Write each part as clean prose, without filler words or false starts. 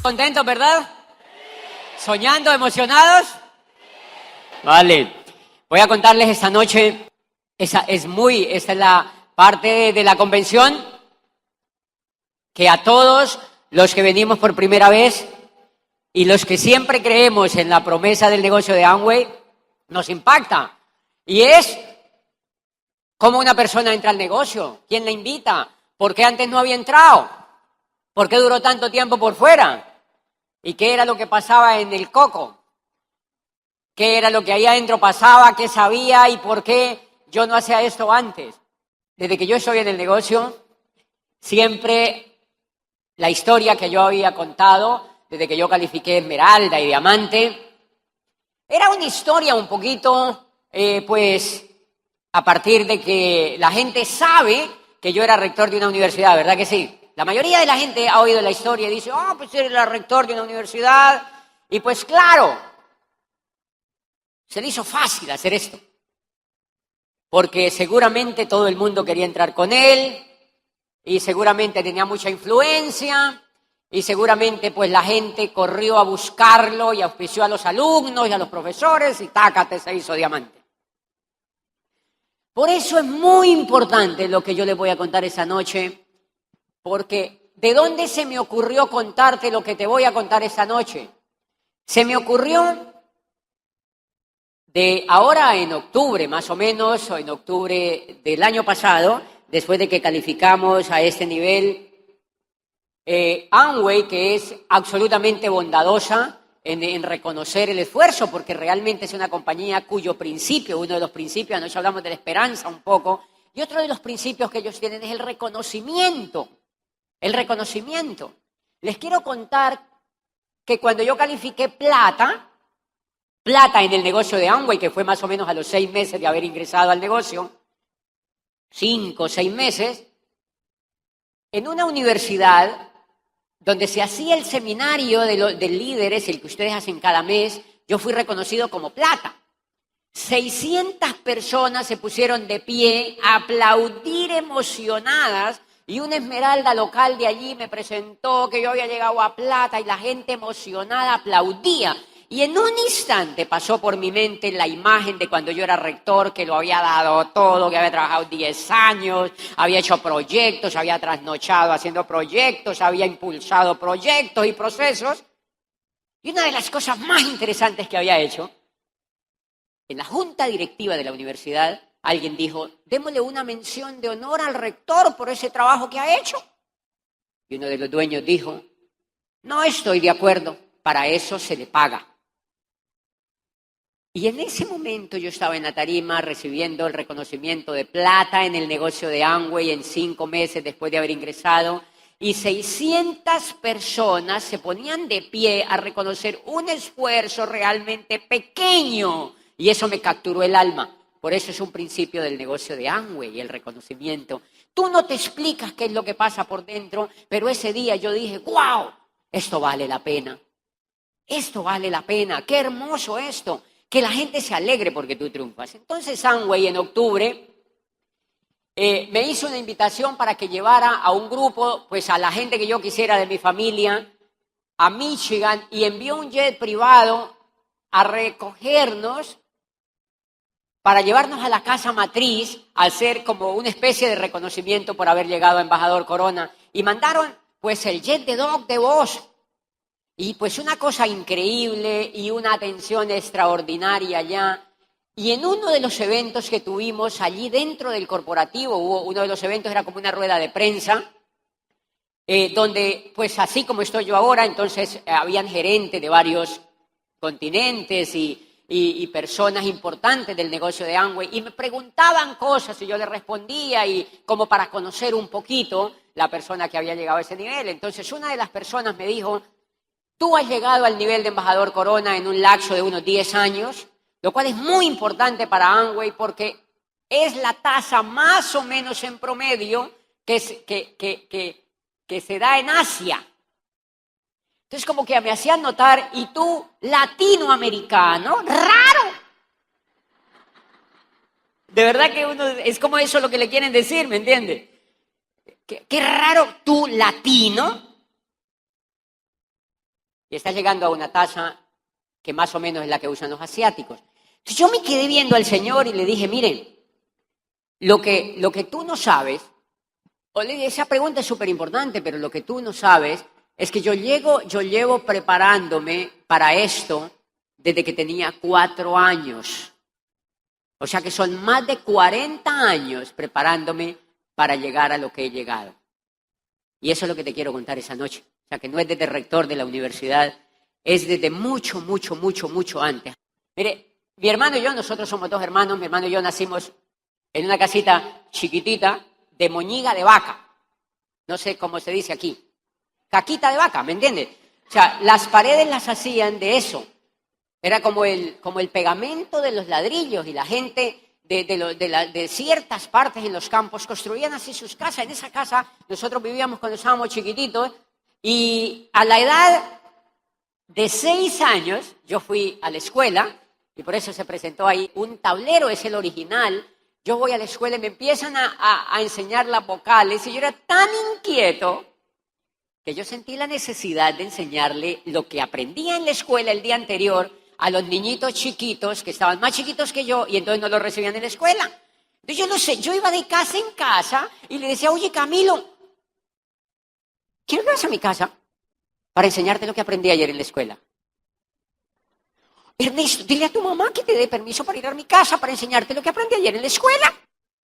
¿Contentos, verdad? ¿Soñando, emocionados? Vale. Voy a contarles esta noche, esta es la parte de la convención que a todos los que venimos por primera vez y los que siempre creemos en la promesa del negocio de Amway, nos impacta. Y es cómo una persona entra al negocio, quién la invita, por qué antes no había entrado, por qué duró tanto tiempo por fuera y qué era lo que pasaba en el coco, qué era lo que ahí adentro pasaba, qué sabía y por qué yo no hacía esto antes. Desde que yo estoy en el negocio, siempre la historia que yo había contado, desde que yo califiqué Esmeralda y Diamante, era una historia un poquito, a partir de que la gente sabe que yo era rector de una universidad, ¿verdad que sí? La mayoría de la gente ha oído la historia y dice, pues eres el rector de una universidad. Y pues claro, se le hizo fácil hacer esto. Porque seguramente todo el mundo quería entrar con él y seguramente tenía mucha influencia y seguramente pues la gente corrió a buscarlo y auspició a los alumnos y a los profesores y tácate, se hizo diamante. Por eso es muy importante lo que yo les voy a contar esa noche, porque ¿de dónde se me ocurrió contarte lo que te voy a contar esta noche? Se me ocurrió de ahora en octubre, más o menos, o en octubre del año pasado, después de que calificamos a este nivel, Amway, que es absolutamente bondadosa en reconocer el esfuerzo, porque realmente es una compañía cuyo principio, uno de los principios, anoche hablamos de la esperanza un poco, y otro de los principios que ellos tienen es el reconocimiento. El reconocimiento. Les quiero contar que cuando yo califiqué plata en el negocio de Amway, que fue más o menos a los 6 meses de haber ingresado al negocio, 5 o 6 meses, en una universidad donde se hacía el seminario de líderes, el que ustedes hacen cada mes, yo fui reconocido como plata. 600 personas se pusieron de pie a aplaudir emocionadas y una esmeralda local de allí me presentó que yo había llegado a plata y la gente emocionada aplaudía. Y en un instante pasó por mi mente la imagen de cuando yo era rector, que lo había dado todo, que había trabajado 10 años, había hecho proyectos, había trasnochado haciendo proyectos, había impulsado proyectos y procesos. Y una de las cosas más interesantes que había hecho, en la junta directiva de la universidad, alguien dijo, démosle una mención de honor al rector por ese trabajo que ha hecho. Y uno de los dueños dijo, no estoy de acuerdo, para eso se le paga. Y en ese momento yo estaba en la tarima recibiendo el reconocimiento de plata en el negocio de Amway en 5 meses después de haber ingresado. Y 600 personas se ponían de pie a reconocer un esfuerzo realmente pequeño. Y eso me capturó el alma. Por eso es un principio del negocio de Amway, el reconocimiento. Tú no te explicas qué es lo que pasa por dentro, pero ese día yo dije, ¡wow! Esto vale la pena. Esto vale la pena. ¡Qué hermoso esto! Que la gente se alegre porque tú triunfas. Entonces Amway en octubre me hizo una invitación para que llevara a un grupo, pues a la gente que yo quisiera de mi familia, a Michigan, y envió un jet privado a recogernos para llevarnos a la casa matriz, a hacer como una especie de reconocimiento por haber llegado a Embajador Corona. Y mandaron pues el jet de Doc de voz. Y pues una cosa increíble y una atención extraordinaria allá. Y en uno de los eventos que tuvimos allí dentro del corporativo, uno de los eventos era como una rueda de prensa, donde pues así como estoy yo ahora, entonces habían gerentes de varios continentes y personas importantes del negocio de Amway y me preguntaban cosas y yo les respondía y como para conocer un poquito la persona que había llegado a ese nivel. Entonces una de las personas me dijo, tú has llegado al nivel de Embajador Corona en un lapso de unos 10 años, lo cual es muy importante para Amway porque es la tasa más o menos en promedio que se da en Asia. Entonces como que me hacían notar, y tú, latinoamericano, raro. De verdad que uno, es como eso lo que le quieren decir, ¿me entiende? Qué raro, tú, latino. y está llegando a una tasa que más o menos es la que usan los asiáticos. Entonces yo me quedé viendo al Señor y le dije, miren, lo que tú no sabes, esa pregunta es súper importante, pero lo que tú no sabes es que yo llevo preparándome para esto desde que tenía 4 años. O sea que son más de 40 años preparándome para llegar a lo que he llegado. Y eso es lo que te quiero contar esa noche. O sea que no es desde rector de la universidad, es desde mucho, mucho, mucho, mucho antes. Mire, mi hermano y yo, nosotros somos 2 hermanos, mi hermano y yo nacimos en una casita chiquitita de moñiga de vaca. No sé cómo se dice aquí. Caquita de vaca, ¿me entiendes? O sea, las paredes las hacían de eso. Era como el pegamento de los ladrillos y la gente de ciertas partes en los campos construían así sus casas. En esa casa nosotros vivíamos cuando estábamos chiquititos y a la edad de 6 años yo fui a la escuela y por eso se presentó ahí un tablero, es el original. Yo voy a la escuela y me empiezan a enseñar las vocales y yo era tan inquieto que yo sentí la necesidad de enseñarle lo que aprendía en la escuela el día anterior a los niñitos chiquitos que estaban más chiquitos que yo y entonces no lo recibían en la escuela. Entonces yo no sé, yo iba de casa en casa y le decía, oye Camilo, ¿quiero que vas a mi casa para enseñarte lo que aprendí ayer en la escuela? Ernesto, dile a tu mamá que te dé permiso para ir a mi casa para enseñarte lo que aprendí ayer en la escuela.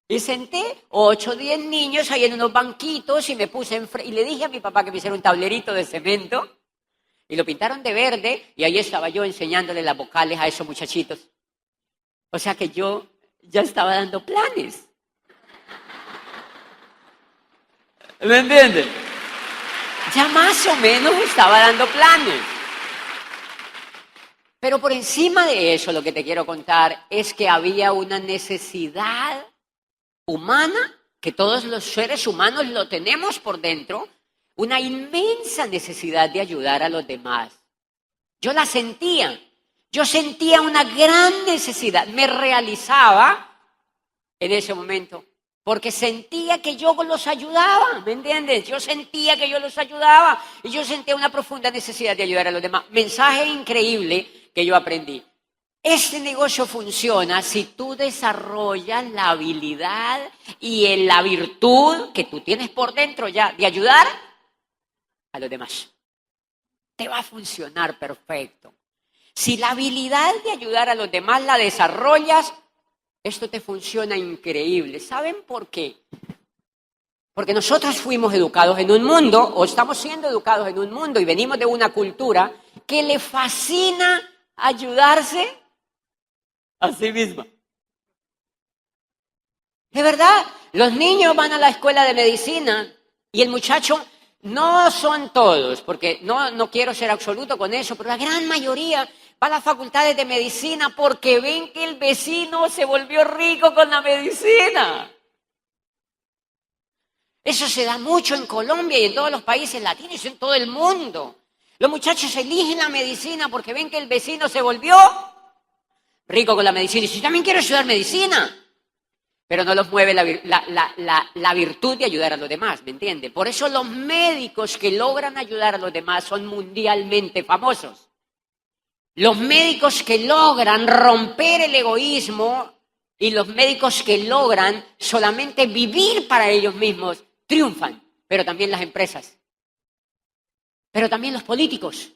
Y senté 8 o 10 niños ahí en unos banquitos y me puse y le dije a mi papá que me hiciera un tablerito de cemento y lo pintaron de verde y ahí estaba yo enseñándole las vocales a esos muchachitos. O sea que yo ya estaba dando planes. ¿Me entienden? Ya más o menos estaba dando planes. Pero por encima de eso lo que te quiero contar es que había una necesidad humana, que todos los seres humanos lo tenemos por dentro, una inmensa necesidad de ayudar a los demás. Yo la sentía, yo sentía una gran necesidad, me realizaba en ese momento, porque sentía que yo los ayudaba, ¿me entiendes? Yo sentía que yo los ayudaba y yo sentía una profunda necesidad de ayudar a los demás. Mensaje increíble que yo aprendí. Este negocio funciona si tú desarrollas la habilidad y la virtud que tú tienes por dentro ya de ayudar a los demás. Te va a funcionar perfecto. Si la habilidad de ayudar a los demás la desarrollas, esto te funciona increíble. ¿Saben por qué? Porque nosotros fuimos educados en un mundo, o estamos siendo educados en un mundo y venimos de una cultura que le fascina ayudarse a sí misma. De verdad, los niños van a la escuela de medicina y el muchacho, no son todos, porque no quiero ser absoluto con eso, pero la gran mayoría va a las facultades de medicina porque ven que el vecino se volvió rico con la medicina. Eso se da mucho en Colombia y en todos los países latinos y en todo el mundo. Los muchachos eligen la medicina porque ven que el vecino se volvió rico con la medicina. Y si yo también quiero estudiar medicina, pero no los mueve la virtud de ayudar a los demás, ¿me entiende? Por eso los médicos que logran ayudar a los demás son mundialmente famosos. Los médicos que logran romper el egoísmo y los médicos que logran solamente vivir para ellos mismos triunfan, pero también las empresas, pero también los políticos,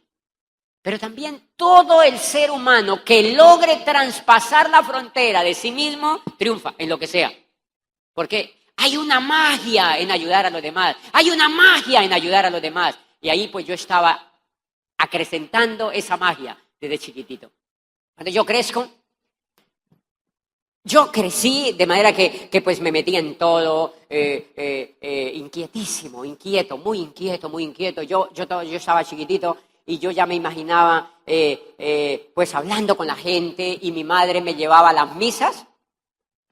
pero también todo el ser humano que logre traspasar la frontera de sí mismo triunfa en lo que sea. Porque hay una magia en ayudar a los demás, hay una magia en ayudar a los demás. Y ahí pues yo estaba acrecentando esa magia desde chiquitito. Cuando yo crezco, yo crecí de manera que pues me metía en todo, inquietísimo, muy inquieto. Yo estaba chiquitito y yo ya me imaginaba pues hablando con la gente y mi madre me llevaba a las misas,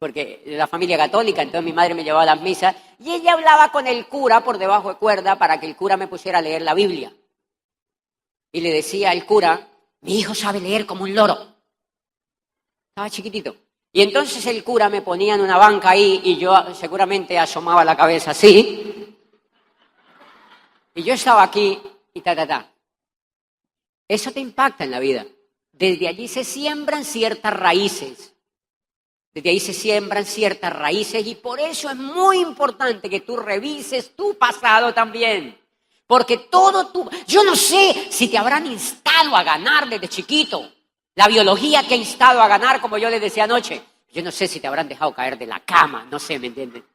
porque la familia católica, entonces mi madre me llevaba a las misas y ella hablaba con el cura por debajo de cuerda para que el cura me pusiera a leer la Biblia. Y le decía al cura, mi hijo sabe leer como un loro. Estaba chiquitito. Y entonces el cura me ponía en una banca ahí y yo seguramente asomaba la cabeza así. Y yo estaba aquí y ta. Eso te impacta en la vida. Desde allí se siembran ciertas raíces. Desde ahí se siembran ciertas raíces y por eso es muy importante que tú revises tu pasado también. Porque yo no sé si te habrán instado a ganar desde chiquito. La biología te ha instado a ganar, como yo les decía anoche. Yo no sé si te habrán dejado caer de la cama, no sé, ¿me entienden?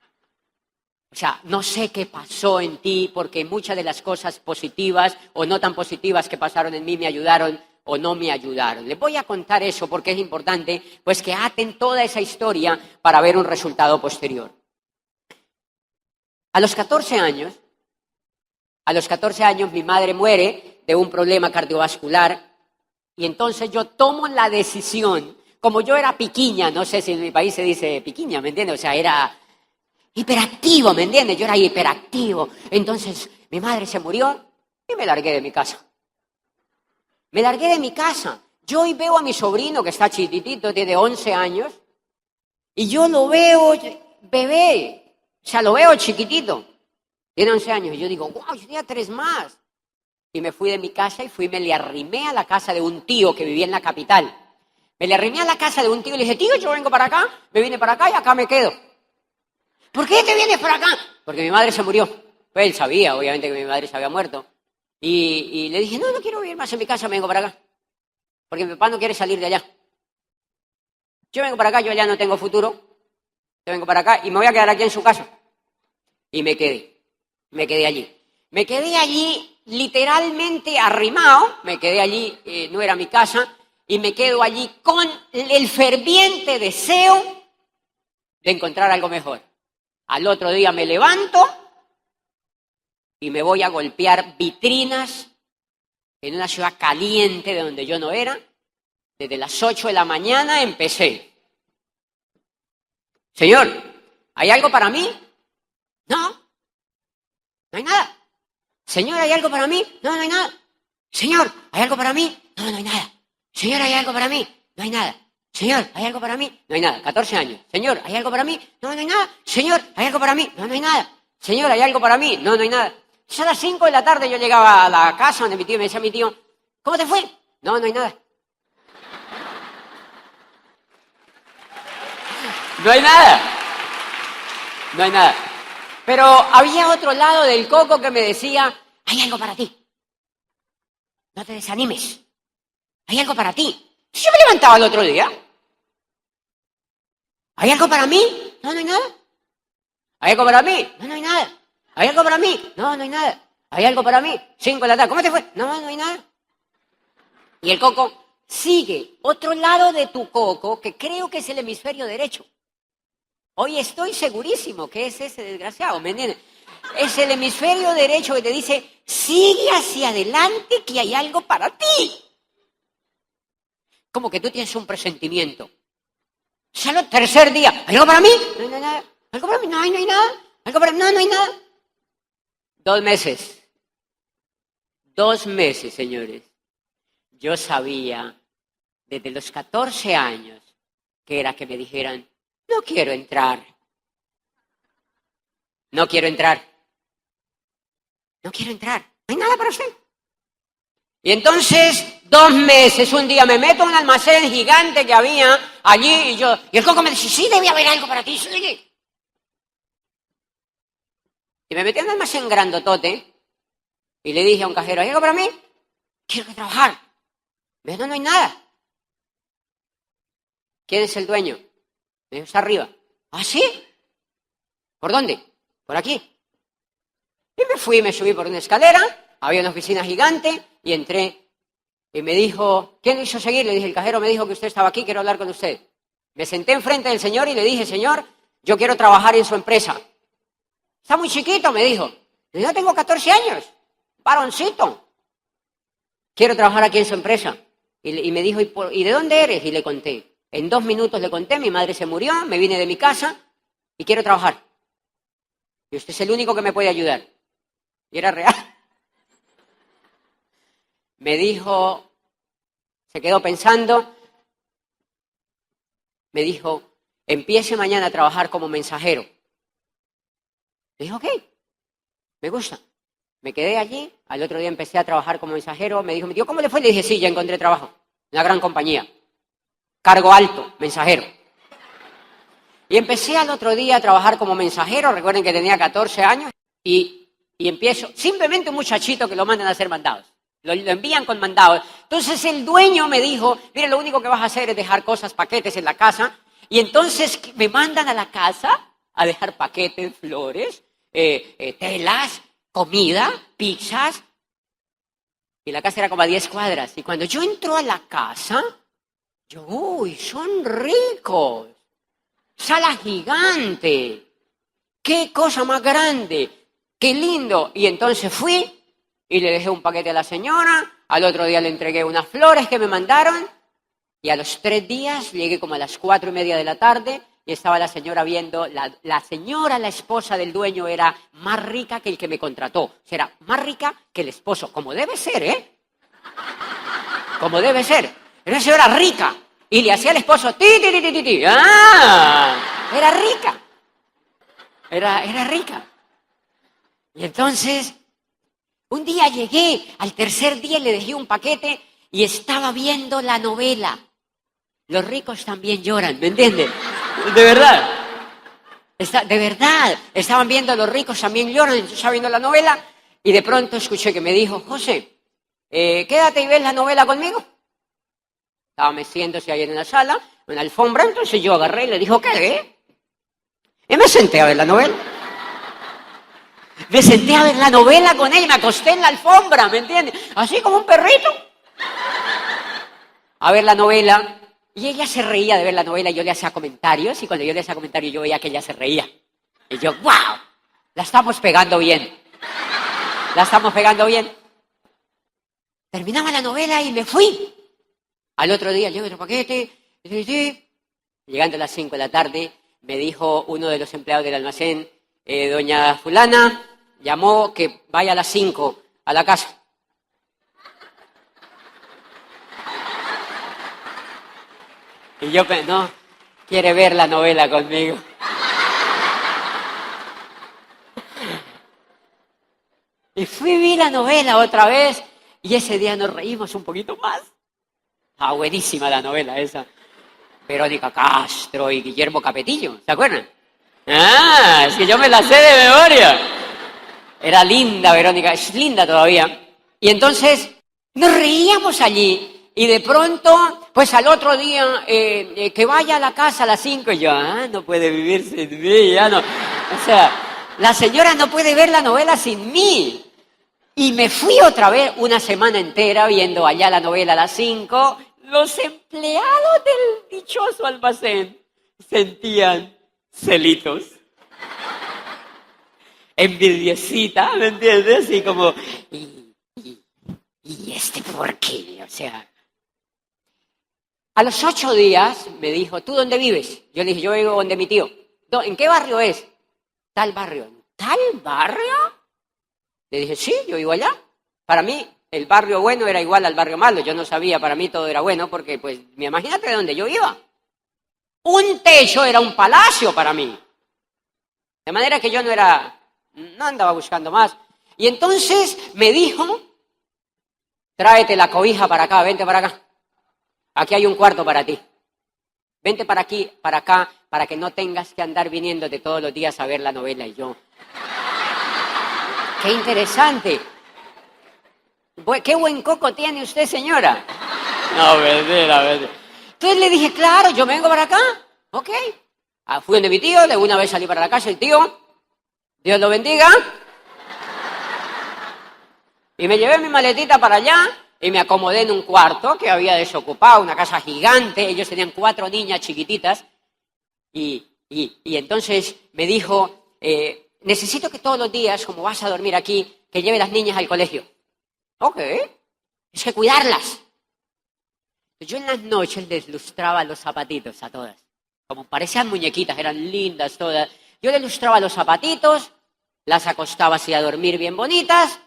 O sea, no sé qué pasó en ti, porque muchas de las cosas positivas o no tan positivas que pasaron en mí me ayudaron o no me ayudaron. Les voy a contar eso porque es importante, pues que aten toda esa historia para ver un resultado posterior. A los 14 años mi madre muere de un problema cardiovascular y entonces yo tomo la decisión, como yo era piquiña, no sé si en mi país se dice piquiña, ¿me entiendes? O sea, era hiperactivo, ¿me entiendes? Yo era hiperactivo. Entonces mi madre se murió y me largué de mi casa. Me largué de mi casa. Yo hoy veo a mi sobrino que está chiquitito, tiene 11 años, y yo lo veo bebé, o sea, lo veo chiquitito. Tiene 11 años, y yo digo, wow, yo tenía 3 más. Y me fui de mi casa y me le arrimé a la casa de un tío que vivía en la capital. Me le arrimé a la casa de un tío y le dije, tío, yo vengo para acá, me vine para acá y acá me quedo. ¿Por qué te vienes para acá? Porque mi madre se murió. Pues él sabía, obviamente, que mi madre se había muerto. Y le dije, no quiero vivir más en mi casa, me vengo para acá. Porque mi papá no quiere salir de allá. Yo vengo para acá, yo allá no tengo futuro. Yo vengo para acá y me voy a quedar aquí en su casa. Y me quedé allí. Me quedé allí literalmente arrimado, me quedé allí, no era mi casa, y me quedo allí con el ferviente deseo de encontrar algo mejor. Al otro día me levanto y me voy a golpear vitrinas en una ciudad caliente de donde yo no era. Desde las 8 de la mañana empecé. Señor, ¿hay algo para mí? No, no hay nada. Señor, ¿hay algo para mí? No, no hay nada. Señor, ¿hay algo para mí? No, no hay nada. Señor, ¿hay algo para mí? No hay nada. Señor, ¿hay algo para mí? No hay nada. 14 años. Señor, ¿hay algo para mí? No, no hay nada. Señor, ¿hay algo para mí? No, no hay nada. Señor, ¿hay algo para mí? No, no hay nada. A las 5 de la tarde yo llegaba a la casa donde mi tío me decía a mi tío, ¿cómo te fue? No, no hay nada. No hay nada. No hay nada. Pero había otro lado del coco que me decía, hay algo para ti. No te desanimes. Hay algo para ti. Yo me levantaba el otro día. ¿Hay algo para mí? No, no hay nada. ¿Hay algo para mí? No, no hay nada. ¿Hay algo para mí? No, no hay nada. ¿Hay algo para mí? 5 de la tarde. ¿Cómo te fue? No, no hay nada. Y el coco sigue. Otro lado de tu coco, que creo que es el hemisferio derecho. Hoy estoy segurísimo que es ese desgraciado, ¿me entiendes? Es el hemisferio derecho que te dice, sigue hacia adelante que hay algo para ti. Como que tú tienes un presentimiento. Solo tercer día. ¿Hay algo para mí? No hay nada. ¿Algo para mí? No, no hay nada. ¿Algo para mí? No, no hay nada. 2 meses. 2 meses, señores. Yo sabía desde los 14 años que era que me dijeran, no quiero entrar. No quiero entrar. No quiero entrar. No hay nada para usted. Y entonces, 2 meses, un día me meto en un almacén gigante que había allí y el coco me dice, sí, debe haber algo para ti, sigue. Y me metí en un almacén grandotote y le dije a un cajero, ¿hay algo para mí? Quiero trabajar. Me dijo, no hay nada. ¿Quién es el dueño? Me dijo, está arriba. ¿Ah, sí? ¿Por dónde? Por aquí. Y me subí por una escalera, había una oficina gigante y entré. Y me dijo, ¿quién lo hizo seguir? Le dije, el cajero me dijo que usted estaba aquí, quiero hablar con usted. Me senté enfrente del señor y le dije, señor, yo quiero trabajar en su empresa. Está muy chiquito, me dijo. Yo tengo 14 años, varoncito. Quiero trabajar aquí en su empresa. Y me dijo, ¿y de dónde eres? Y le conté. En 2 minutos le conté, mi madre se murió, me vine de mi casa y quiero trabajar. Y usted es el único que me puede ayudar. Y era real. Me dijo, se quedó pensando, me dijo, empiece mañana a trabajar como mensajero. Le dije, ok, me gusta. Me quedé allí, al otro día empecé a trabajar como mensajero, me dijo mi tío, ¿cómo le fue? Le dije, sí, ya encontré trabajo, una gran compañía, cargo alto, mensajero. Y empecé al otro día a trabajar como mensajero, recuerden que tenía 14 años, y empiezo, simplemente un muchachito que lo mandan a hacer mandados, lo envían con mandados. Entonces el dueño me dijo, mire, lo único que vas a hacer es dejar cosas, paquetes en la casa, y entonces me mandan a la casa a dejar paquetes, flores, telas, comida, pizzas, y la casa era como a 10 cuadras. Y cuando yo entro a la casa, yo, uy, son ricos, sala gigante, qué cosa más grande, qué lindo. Y entonces fui y le dejé un paquete a la señora, al otro día le entregué unas flores que me mandaron, y a los 3 días llegué como a las 4:30 de la tarde, y estaba la señora viendo, la señora, la esposa del dueño, era más rica que el que me contrató. O sea, era más rica que el esposo, como debe ser, ¿eh? Como debe ser. Era una señora rica. Y le hacía al esposo, ti, ti, ti, ti, ti. ¡Ah! Era rica. Era rica. Y entonces, un día llegué, al tercer día le dejé un paquete y estaba viendo la novela. Los ricos también lloran, ¿me entiendes? De verdad. De verdad. Estaban viendo los ricos también lloran. Yo estaba viendo la novela y de pronto escuché que me dijo, José, quédate y ves la novela conmigo. Estaba meciéndose ahí en la sala, en la alfombra, entonces yo agarré y le dije, ¿qué? Y me senté a ver la novela. Me senté a ver la novela con ella, me acosté en la alfombra, ¿me entiendes? Así como un perrito. A ver la novela. Y ella se reía de ver la novela y yo le hacía comentarios. Y cuando yo le hacía comentarios yo veía que ella se reía. Y yo, ¡wow! La estamos pegando bien. La estamos pegando bien. Terminaba la novela y me fui. Al otro día llevo otro paquete. Llegando a las 5 de la tarde, me dijo uno de los empleados del almacén, doña fulana, llamó que vaya a las 5 a la casa. Y yo, no, quiere ver la novela conmigo. Y fui a ver la novela otra vez, y ese día nos reímos un poquito más. Ah, buenísima la novela esa. Verónica Castro y Guillermo Capetillo, ¿se acuerdan? Ah, es que yo me la sé de memoria. Era linda Verónica, es linda todavía. Y entonces nos reíamos allí. Y de pronto, pues al otro día, que vaya a la casa a las 5, y yo, no puede vivir sin mí, ya no. O sea, la señora no puede ver la novela sin mí. Y me fui otra vez una semana entera viendo allá la novela a las 5. Los empleados del dichoso almacén sentían celitos. Envidiecita, ¿me entiendes? Así como, ¿y este por qué? O sea... A los 8 días me dijo, ¿tú dónde vives? Yo le dije, yo vivo donde mi tío. ¿En qué barrio es? Tal barrio. ¿En tal barrio? Le dije, sí, yo vivo allá. Para mí, el barrio bueno era igual al barrio malo. Yo no sabía, para mí todo era bueno, porque, pues, imagínate de dónde yo iba. Un techo era un palacio para mí. De manera que yo no andaba buscando más. Y entonces me dijo, tráete la cobija para acá, vente para acá. Aquí hay un cuarto para ti. Vente para aquí, para acá, para que no tengas que andar viniéndote todos los días a ver la novela. Y yo, ¡qué interesante! ¡Qué buen coco tiene usted, señora! No, mentira. Entonces le dije, claro, yo vengo para acá. Ok. Fui donde mi tío, de una vez salí para la casa, el tío, Dios lo bendiga. Y me llevé mi maletita para allá. Y me acomodé en un cuarto que había desocupado, una casa gigante. Ellos tenían 4 niñas chiquititas. Y entonces me dijo, necesito que todos los días, como vas a dormir aquí, que lleve las niñas al colegio. Ok, es que cuidarlas. Yo en las noches les lustraba los zapatitos a todas. Como parecían muñequitas, eran lindas todas. Yo les lustraba los zapatitos, las acostaba así a dormir bien bonitas.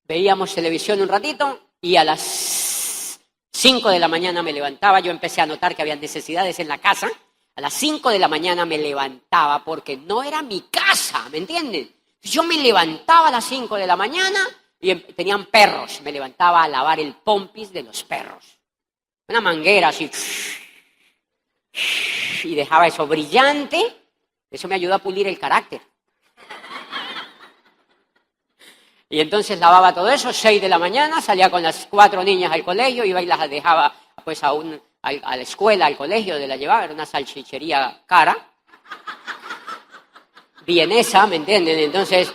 Veíamos televisión un ratito y a las 5 de la mañana me levantaba. Yo empecé a notar que había necesidades en la casa. A las 5 de la mañana me levantaba porque no era mi casa, ¿me entienden? Yo me levantaba a las 5 de la mañana y tenían perros. Me levantaba a lavar el pompis de los perros. Una manguera así. Y dejaba eso brillante. Eso me ayudó a pulir el carácter. Y entonces lavaba todo eso, 6 de la mañana, salía con las 4 niñas al colegio, iba y las dejaba pues a la escuela, al colegio, de la llevaba, era una salchichería cara, vienesa, ¿me entienden? Entonces,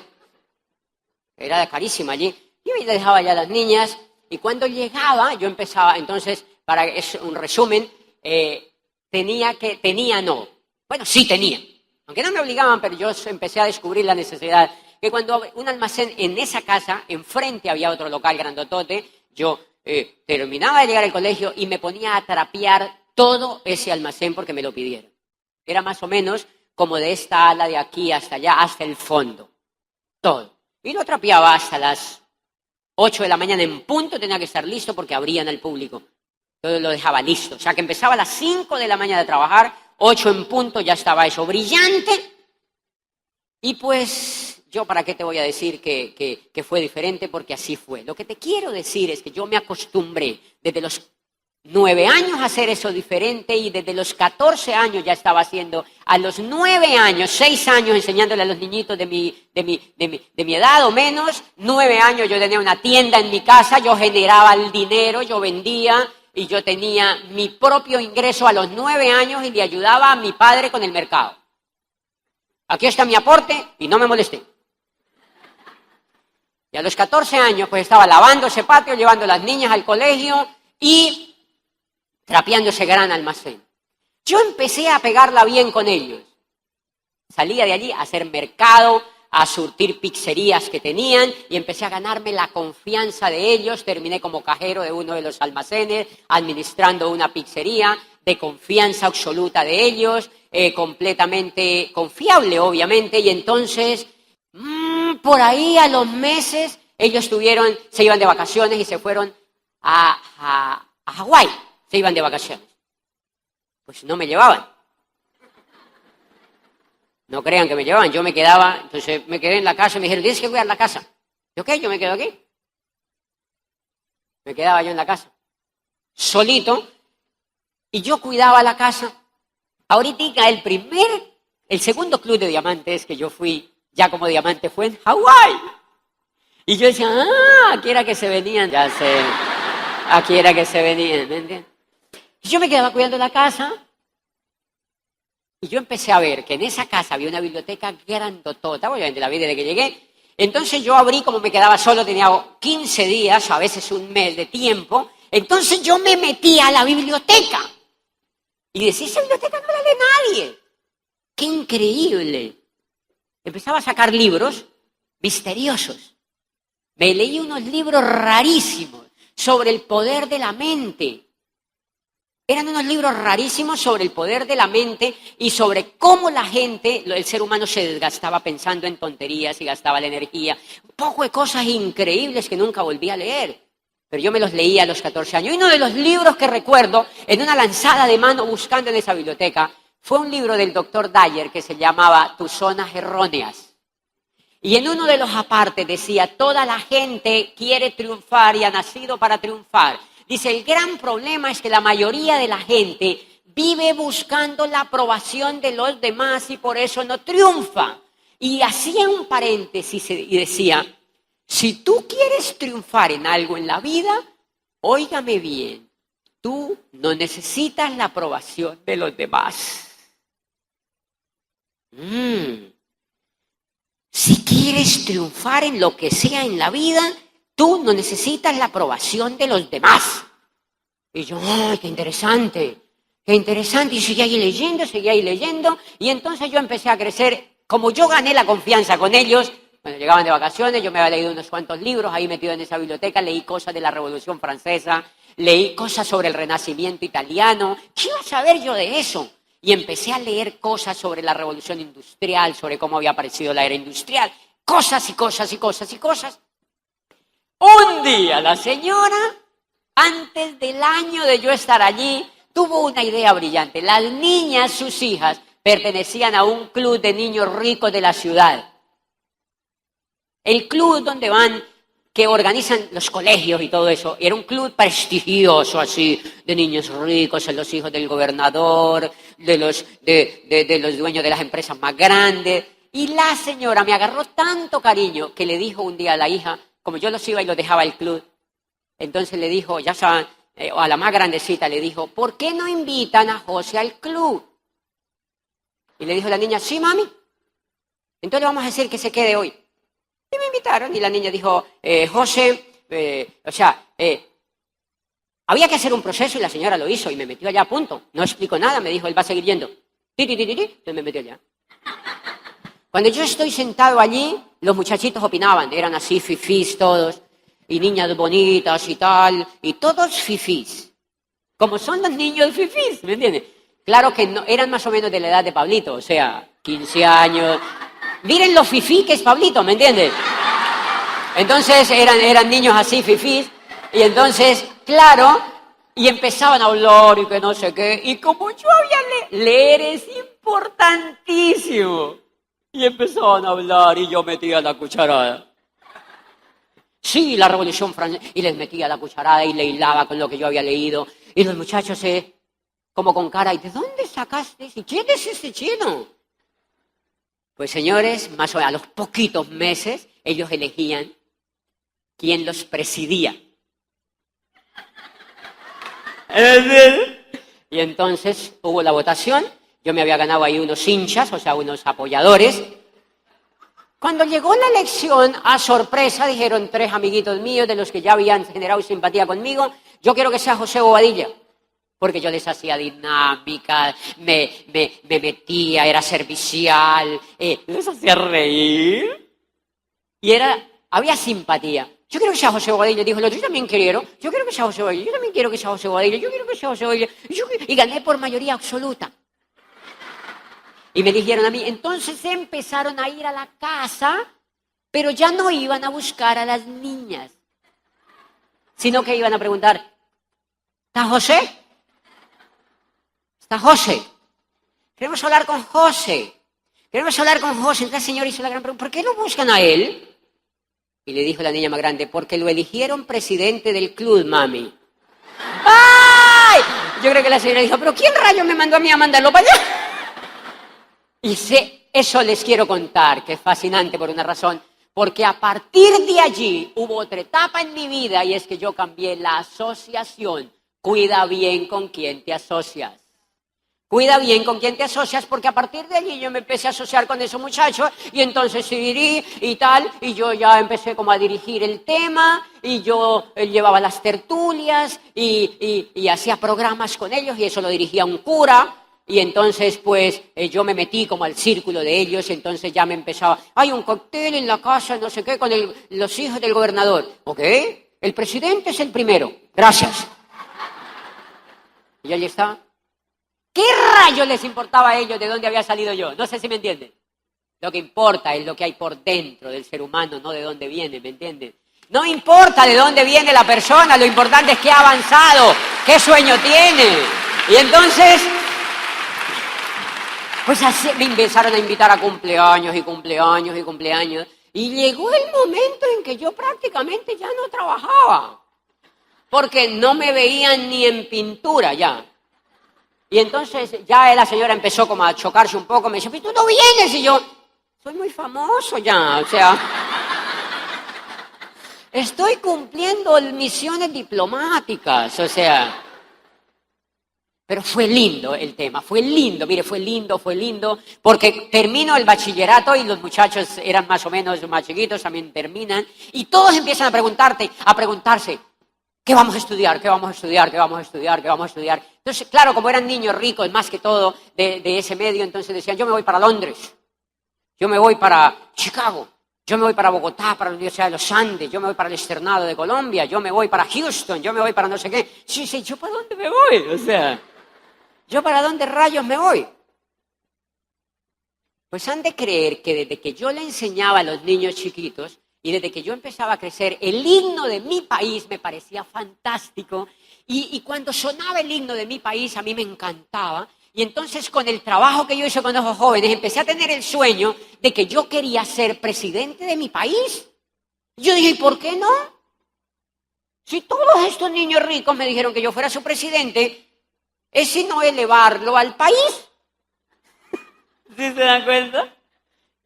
era carísima allí. Yo le dejaba ya a las niñas, y cuando llegaba, yo empezaba, entonces, para un resumen, bueno, sí tenía, aunque no me obligaban, pero yo empecé a descubrir la necesidad, que cuando un almacén en esa casa, enfrente había otro local grandotote, yo terminaba de llegar al colegio y me ponía a trapear todo ese almacén porque me lo pidieron. Era más o menos como de esta ala de aquí hasta allá, hasta el fondo. Todo. Y lo trapeaba hasta las 8 de la mañana en punto, tenía que estar listo porque abrían al público. Todo lo dejaba listo. O sea, que empezaba a las 5 de la mañana a trabajar, 8 en punto ya estaba eso brillante. Y pues, yo para qué te voy a decir que fue diferente, porque así fue. Lo que te quiero decir es que yo me acostumbré desde los 9 años a hacer eso diferente y desde los 14 años ya estaba haciendo, a los 9 años, 6 años enseñándole a los niñitos de mi edad o menos, 9 años yo tenía una tienda en mi casa, yo generaba el dinero, yo vendía y yo tenía mi propio ingreso a los 9 años y le ayudaba a mi padre con el mercado. Aquí está mi aporte y no me molesté. Y a los 14 años pues estaba lavando ese patio, llevando a las niñas al colegio y trapeando ese gran almacén. Yo empecé a pegarla bien con ellos. Salía de allí a hacer mercado, a surtir pizzerías que tenían y empecé a ganarme la confianza de ellos. Terminé como cajero de uno de los almacenes, administrando una pizzería de confianza absoluta de ellos, completamente confiable, obviamente. Y entonces, por ahí a los meses, ellos se iban de vacaciones y se fueron a Hawái. Se iban de vacaciones. Pues no me llevaban. No crean que me llevaban, yo me quedaba, entonces me quedé en la casa y me dijeron, tienes que cuidar la casa. ¿Yo qué? Yo me quedo aquí. Me quedaba yo en la casa, solito, y yo cuidaba la casa. Ahorita el segundo club de diamantes que yo fui, ya como diamante, fue en Hawái. Y yo decía, aquí era que se venían, ya sé, aquí era que se venían, ¿me entiendes? Y yo me quedaba cuidando la casa y yo empecé a ver que en esa casa había una biblioteca grandotota, obviamente la vi desde que llegué. Entonces yo abrí, como me quedaba solo, tenía 15 días, a veces un mes de tiempo, entonces yo me metí a la biblioteca. Y decía, esa biblioteca no la lee nadie. ¡Qué increíble! Empezaba a sacar libros misteriosos. Me leí unos libros rarísimos sobre el poder de la mente. Eran unos libros rarísimos sobre el poder de la mente y sobre cómo la gente, el ser humano se desgastaba pensando en tonterías y gastaba la energía. Un poco de cosas increíbles que nunca volví a leer. Pero yo me los leí a los 14 años. Y uno de los libros que recuerdo, en una lanzada de mano buscando en esa biblioteca, fue un libro del doctor Dyer que se llamaba Tus zonas erróneas. Y en uno de los apartes decía, toda la gente quiere triunfar y ha nacido para triunfar. Dice, el gran problema es que la mayoría de la gente vive buscando la aprobación de los demás y por eso no triunfa. Y hacía un paréntesis y decía, si tú quieres triunfar en algo en la vida, óigame bien, tú no necesitas la aprobación de los demás. Si quieres triunfar en lo que sea en la vida, tú no necesitas la aprobación de los demás. Y yo, ¡ay, qué interesante! ¡Qué interesante! Y seguía ahí leyendo. Y entonces yo empecé a crecer. Como yo gané la confianza con ellos, cuando llegaban de vacaciones, yo me había leído unos cuantos libros ahí metido en esa biblioteca. Leí cosas de la Revolución Francesa, leí cosas sobre el Renacimiento italiano. ¿Qué iba a saber yo de eso? Y empecé a leer cosas sobre la Revolución Industrial, sobre cómo había aparecido la era industrial. Cosas y cosas y cosas y cosas. Un día la señora, antes del año de yo estar allí, tuvo una idea brillante. Las niñas, sus hijas, pertenecían a un club de niños ricos de la ciudad. el club donde van, que organizan los colegios y todo eso, era un club prestigioso así, de niños ricos, de los hijos del gobernador, de los dueños de las empresas más grandes. Y la señora me agarró tanto cariño que le dijo un día a la hija, como yo los iba y los dejaba al club, entonces le dijo, ya saben, a la más grandecita le dijo, ¿por qué no invitan a José al club? Y le dijo la niña, sí, mami. Entonces le vamos a decir que se quede hoy. Y me invitaron y la niña dijo, José, había que hacer un proceso y la señora lo hizo y me metió allá a punto. No explicó nada, me dijo, él va a seguir yendo. Entonces me metió allá. Cuando yo estoy sentado allí, los muchachitos opinaban, eran así fifís todos, y niñas bonitas y tal, y todos fifís. Como son los niños fifís, ¿me entiendes? Claro que no, eran más o menos de la edad de Pablito, o sea, 15 años. Miren lo fifí que es Pablito, ¿me entiendes? Entonces eran niños así fifís, y entonces, claro, y empezaban a hablar y que no sé qué, y como yo había leer es importantísimo. Y empezaban a hablar y yo metía la cucharada. Sí, la Revolución Francesa. Y les metía la cucharada y le hilaba con lo que yo había leído. Y los muchachos como con cara, ¿y de dónde sacaste? ¿Y quién es ese chino? Pues señores, más o menos a los poquitos meses, ellos elegían quién los presidía. Y entonces hubo la votación. Yo me había ganado ahí unos hinchas, o sea, unos apoyadores. Cuando llegó la elección, a sorpresa, dijeron 3 amiguitos míos, de los que ya habían generado simpatía conmigo, yo quiero que sea José Bobadilla. Porque yo les hacía dinámica, me metía, era servicial, les hacía reír. Y había simpatía. Yo quiero que sea José Bobadilla, dijo el otro, yo también quiero. Yo quiero que sea José Bobadilla, yo también quiero que sea José Bobadilla, yo quiero que sea José Bobadilla. Y gané por mayoría absoluta. Y me dijeron a mí, entonces empezaron a ir a la casa, pero ya no iban a buscar a las niñas, sino que iban a preguntar, ¿está José? ¿Está José? Queremos hablar con José. Queremos hablar con José. Entonces el señor hizo la gran pregunta, ¿por qué no buscan a él? Y le dijo la niña más grande, porque lo eligieron presidente del club, mami. ¡Ay! Yo creo que la señora dijo, ¿pero quién rayos me mandó a mí a mandarlo para allá? Y eso les quiero contar, que es fascinante por una razón, porque a partir de allí hubo otra etapa en mi vida y es que yo cambié la asociación. Cuida bien con quién te asocias. Cuida bien con quién te asocias, porque a partir de allí yo me empecé a asociar con esos muchachos y entonces seguí y tal, y yo ya empecé como a dirigir el tema y yo llevaba las tertulias y hacía programas con ellos y eso lo dirigía un cura. Y entonces, pues, yo me metí como al círculo de ellos, entonces ya me empezaba, hay un cóctel en la casa, no sé qué, con los hijos del gobernador. ¿Ok? El presidente es el primero. Gracias. Y allí está. ¿Qué rayos les importaba a ellos de dónde había salido yo? No sé si me entienden. Lo que importa es lo que hay por dentro del ser humano, no de dónde viene, ¿me entienden? No importa de dónde viene la persona, lo importante es que ha avanzado, qué sueño tiene. Y entonces, pues así me empezaron a invitar a cumpleaños y cumpleaños y cumpleaños. Y llegó el momento en que yo prácticamente ya no trabajaba. Porque no me veían ni en pintura ya. Y entonces ya la señora empezó como a chocarse un poco. Me dice, ¿pero tú no vienes? Y yo, soy muy famoso ya, o sea. Estoy cumpliendo misiones diplomáticas, o sea. Pero fue lindo el tema, fue lindo, mire, fue lindo, porque termino el bachillerato y los muchachos eran más o menos más chiquitos, también terminan, y todos empiezan a preguntarse, ¿qué vamos a estudiar? ¿Qué vamos a estudiar? ¿Qué vamos a estudiar? ¿Qué vamos a estudiar? Entonces, claro, como eran niños ricos, más que todo, de ese medio, entonces decían, yo me voy para Londres, yo me voy para Chicago, yo me voy para Bogotá, para la Universidad de los Andes, yo me voy para el Externado de Colombia, yo me voy para Houston, yo me voy para no sé qué. Sí, ¿yo para dónde me voy? O sea, ¿yo para dónde rayos me voy? Pues han de creer que desde que yo le enseñaba a los niños chiquitos y desde que yo empezaba a crecer, el himno de mi país me parecía fantástico y cuando sonaba el himno de mi país a mí me encantaba. Y entonces con el trabajo que yo hice con esos jóvenes empecé a tener el sueño de que yo quería ser presidente de mi país. Yo dije, ¿y por qué no? Si todos estos niños ricos me dijeron que yo fuera su presidente, es sino elevarlo al país. ¿Sí se dan cuenta?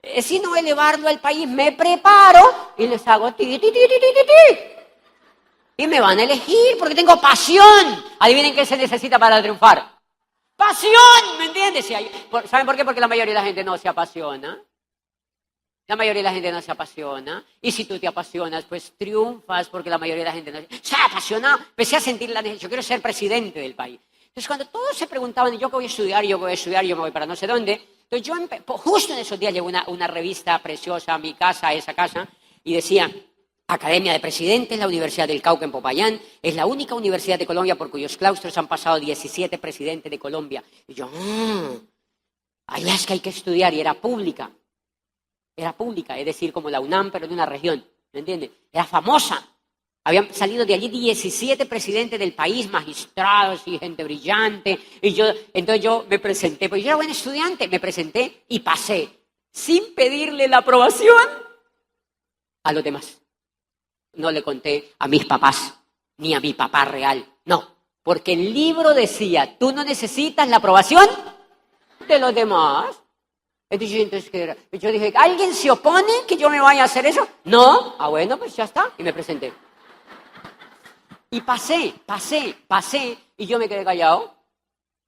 Es sino elevarlo al país. Me preparo y les hago ti, ti, ti, ti, ti, ti. Y me van a elegir porque tengo pasión. Adivinen qué se necesita para triunfar. ¡Pasión! ¿Me entiendes? ¿Saben por qué? Porque la mayoría de la gente no se apasiona. La mayoría de la gente no se apasiona. Y si tú te apasionas, pues triunfas porque la mayoría de la gente no se apasiona. Empecé a sentir la necesidad. Yo quiero ser presidente del país. Entonces, cuando todos se preguntaban, ¿yo qué voy a estudiar? ¿Yo qué voy a estudiar? ¿Yo me voy para no sé dónde? Entonces, yo justo en esos días llegó una revista preciosa a mi casa, a esa casa, y decía, Academia de Presidentes, la Universidad del Cauca en Popayán, es la única universidad de Colombia por cuyos claustros han pasado 17 presidentes de Colombia. Y yo, ahí es que hay que estudiar, y era pública, es decir, como la UNAM, pero de una región, ¿me entiendes? Era famosa. Habían salido de allí 17 presidentes del país, magistrados y gente brillante. Y entonces yo me presenté, pues yo era buen estudiante, me presenté y pasé, sin pedirle la aprobación a los demás. No le conté a mis papás, ni a mi papá real, no. Porque el libro decía, tú no necesitas la aprobación de los demás. Entonces, ¿qué era? Yo dije, ¿alguien se opone que yo me vaya a hacer eso? No. Ah, bueno, pues ya está. Y me presenté. Y pasé, y yo me quedé callado.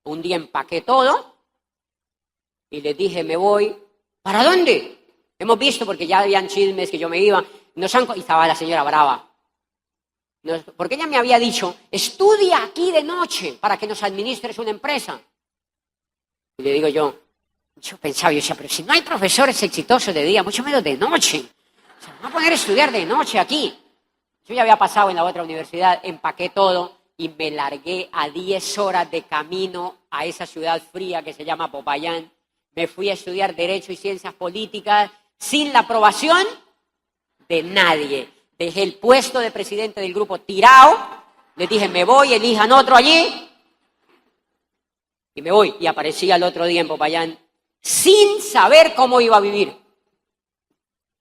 Un día empaqué todo y les dije, me voy. ¿Para dónde? Hemos visto, porque ya habían chismes que yo me iba. Y estaba la señora brava. Porque ella me había dicho, estudia aquí de noche para que nos administres una empresa. Y le digo yo pensaba, pero si no hay profesores exitosos de día, mucho menos de noche. O sea, me voy a poner a estudiar de noche aquí. Yo ya había pasado en la otra universidad, empaqué todo y me largué a 10 horas de camino a esa ciudad fría que se llama Popayán. Me fui a estudiar Derecho y Ciencias Políticas sin la aprobación de nadie. Dejé el puesto de presidente del grupo tirado, les dije, me voy, elijan otro allí. Y me voy. Y aparecí al otro día en Popayán sin saber cómo iba a vivir.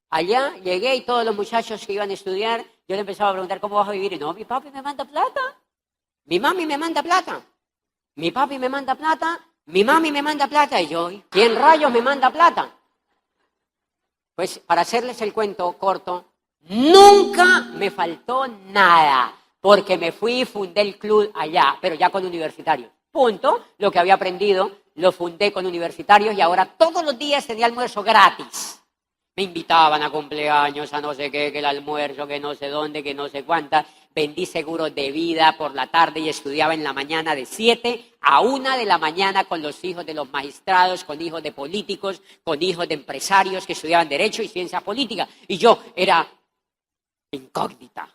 Allá llegué y todos los muchachos que iban a estudiar, yo le empezaba a preguntar, ¿cómo vas a vivir? Y no, mi papi me manda plata. Mi mami me manda plata. Mi papi me manda plata. Mi mami me manda plata. Y yo, ¿quién rayos me manda plata? Pues para hacerles el cuento corto, nunca me faltó nada, porque me fui y fundé el club allá, pero ya con universitarios. Punto. Lo que había aprendido lo fundé con universitarios y ahora todos los días tenía almuerzo gratis. Me invitaban a cumpleaños, a no sé qué, que el almuerzo, que no sé dónde, que no sé cuántas. Vendí seguros de vida por la tarde y estudiaba en la mañana de 7 a 1 de la mañana con los hijos de los magistrados, con hijos de políticos, con hijos de empresarios que estudiaban Derecho y Ciencia Política. Y yo era incógnita.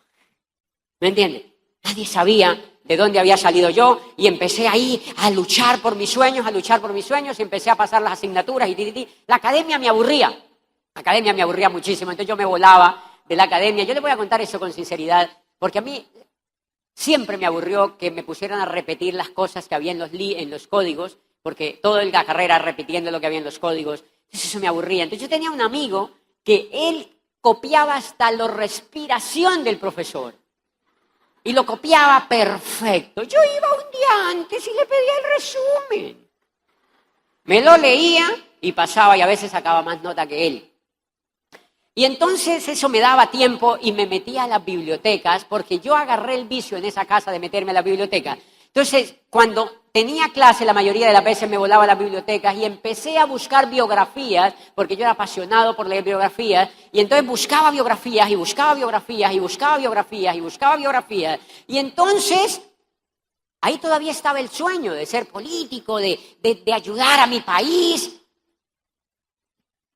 ¿Me entienden? Nadie sabía de dónde había salido yo y empecé ahí a luchar por mis sueños y empecé a pasar las asignaturas y La academia me aburría. La academia me aburría muchísimo, entonces yo me volaba de la academia. Yo les voy a contar eso con sinceridad, porque a mí siempre me aburrió que me pusieran a repetir las cosas que había en los códigos, porque toda la carrera repitiendo lo que había en los códigos, entonces eso me aburría. Entonces yo tenía un amigo que él copiaba hasta la respiración del profesor. Y lo copiaba perfecto. Yo iba un día antes y le pedía el resumen. Me lo leía y pasaba y a veces sacaba más nota que él. Y entonces eso me daba tiempo y me metía a las bibliotecas, porque yo agarré el vicio en esa casa de meterme a la biblioteca. Entonces, cuando tenía clase, la mayoría de las veces me volaba a las bibliotecas y empecé a buscar biografías, porque yo era apasionado por leer biografías, y entonces buscaba biografías, y buscaba biografías, y buscaba biografías, y buscaba biografías. Y entonces, ahí todavía estaba el sueño de ser político, de ayudar a mi país.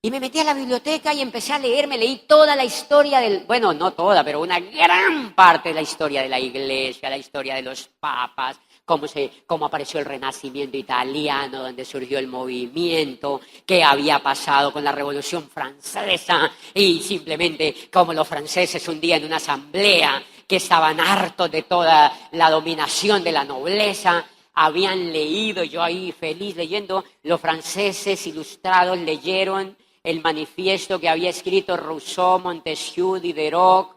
Y me metí a la biblioteca y empecé a leer, me leí toda la historia bueno, no toda, pero una gran parte de la historia de la Iglesia, la historia de los papas, cómo apareció el Renacimiento italiano, donde surgió el movimiento, qué había pasado con la Revolución Francesa y simplemente cómo los franceses un día en una asamblea que estaban hartos de toda la dominación de la nobleza, habían leído, yo ahí feliz leyendo, los franceses ilustrados leyeron el manifiesto que había escrito Rousseau, Montesquieu, Diderot,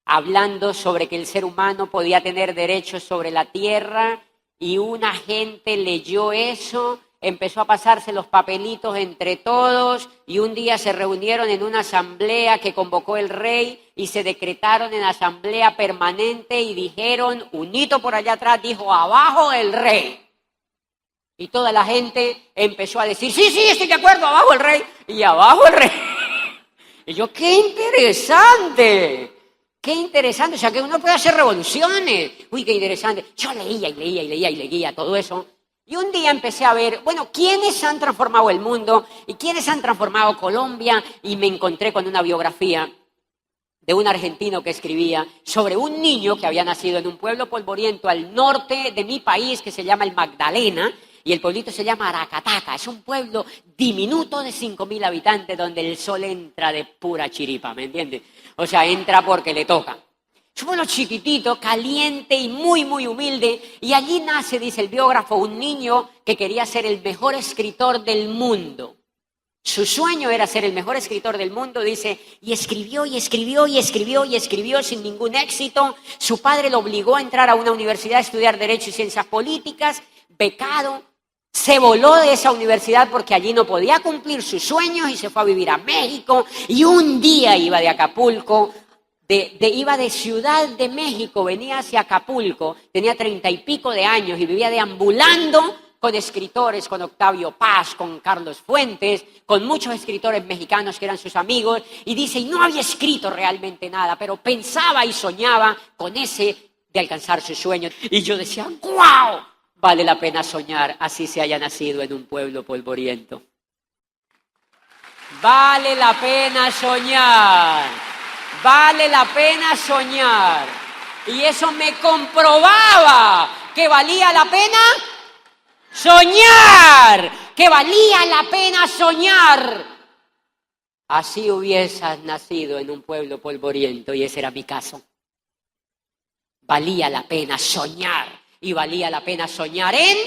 hablando sobre que el ser humano podía tener derechos sobre la tierra, y una gente leyó eso, empezó a pasarse los papelitos entre todos, y un día se reunieron en una asamblea que convocó el rey y se decretaron en asamblea permanente y dijeron, un hito por allá atrás dijo, abajo el rey. Y toda la gente empezó a decir, sí, estoy de acuerdo, abajo el rey, y abajo el rey. Y yo, ¡qué interesante! ¡Qué interesante! O sea, que uno puede hacer revoluciones. Uy, qué interesante. Yo leía todo eso. Y un día empecé a ver, bueno, ¿quiénes han transformado el mundo? ¿Y quiénes han transformado Colombia? Y me encontré con una biografía de un argentino que escribía sobre un niño que había nacido en un pueblo polvoriento al norte de mi país que se llama el Magdalena, y el pueblito se llama Aracataca. Es un pueblo diminuto de 5.000 habitantes donde el sol entra de pura chiripa, ¿me entiendes? O sea, entra porque le toca. Es un pueblo chiquitito, caliente y muy, muy humilde, y allí nace, dice el biógrafo, un niño que quería ser el mejor escritor del mundo. Su sueño era ser el mejor escritor del mundo, dice, y escribió sin ningún éxito. Su padre lo obligó a entrar a una universidad a estudiar Derecho y Ciencias Políticas, becado. Se voló de esa universidad porque allí no podía cumplir sus sueños y se fue a vivir a México. Y un día iba de Acapulco, iba de Ciudad de México, venía hacia Acapulco, tenía 30 y pico de años y vivía deambulando con escritores, con Octavio Paz, con Carlos Fuentes, con muchos escritores mexicanos que eran sus amigos, y dice, y no había escrito realmente nada, pero pensaba y soñaba con ese de alcanzar sus sueños. Y yo decía, ¡guau! Vale la pena soñar, así se haya nacido en un pueblo polvoriento. Vale la pena soñar, vale la pena soñar. Y eso me comprobaba que valía la pena soñar, que valía la pena soñar. Así hubieses nacido en un pueblo polvoriento, y ese era mi caso. Valía la pena soñar, y valía la pena soñar en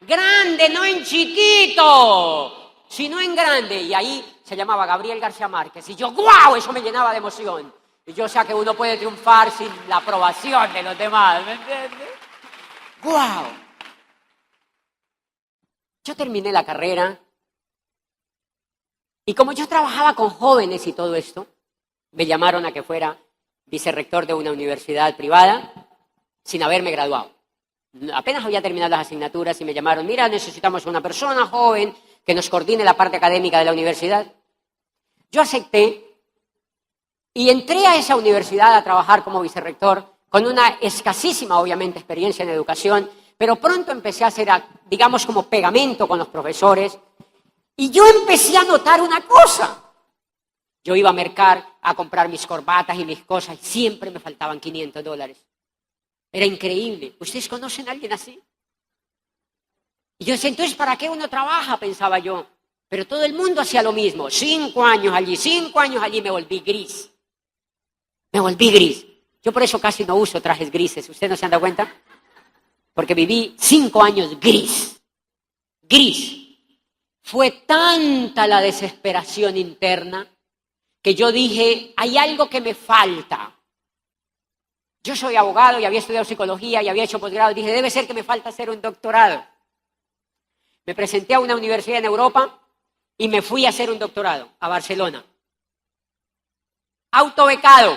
grande, no en chiquito, sino en grande. Y ahí se llamaba Gabriel García Márquez, y yo, ¡guau!, eso me llenaba de emoción. Y yo sé que uno puede triunfar sin la aprobación de los demás, ¿me entiendes? ¡Guau! Yo terminé la carrera, y como yo trabajaba con jóvenes y todo esto, me llamaron a que fuera vicerrector de una universidad privada sin haberme graduado. Apenas había terminado las asignaturas y me llamaron, mira, necesitamos una persona joven que nos coordine la parte académica de la universidad. Yo acepté y entré a esa universidad a trabajar como vicerrector con una escasísima, obviamente, experiencia en educación, pero pronto empecé a hacer, digamos, como pegamento con los profesores, y yo empecé a notar una cosa. Yo iba a mercar a comprar mis corbatas y mis cosas y siempre me faltaban $500. Era increíble. ¿Ustedes conocen a alguien así? Y yo decía, entonces, ¿para qué uno trabaja?, pensaba yo. Pero todo el mundo hacía lo mismo. 5 años allí, me volví gris. Me volví gris. Yo por eso casi no uso trajes grises. ¿Ustedes no se han dado cuenta? Porque viví 5 años gris. Gris. Fue tanta la desesperación interna que yo dije, hay algo que me falta. Yo soy abogado y había estudiado psicología y había hecho posgrado. Dije, debe ser que me falta hacer un doctorado. Me presenté a una universidad en Europa y me fui a hacer un doctorado a Barcelona. Autobecado.